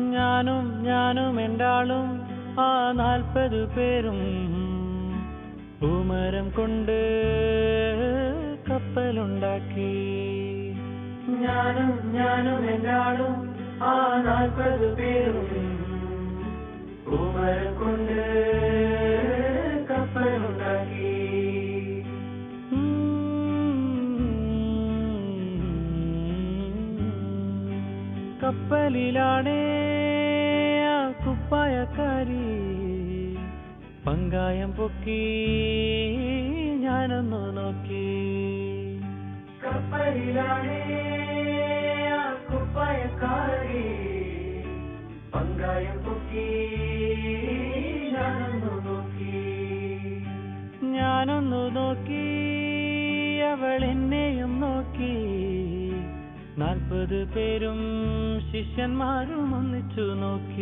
ഞാനും എൻ്റാളും ആ 40 പേരും പൂമരം കൊണ്ട് കപ്പലുണ്ടാക്കി. ഞാനും എൻ്റാളും ആ 40 പേരും പൂമരം കൊണ്ട് കപ്പലുണ്ടാക്കി. കപ്പലിലാണേ ആ കുപ്പായക്കാരി പങ്കായം പൊക്കി ഞാനൊന്നു നോക്കി. കപ്പലിലാണേ ആ കുപ്പായക്കാരി പങ്കായം പൊക്കി ഞാനൊന്നു നോക്കി. അവൾ എന്നെയും നോക്കി. 40 പേരും ശിഷ്യന്മാരും ഒന്നിച്ചു നോക്കി.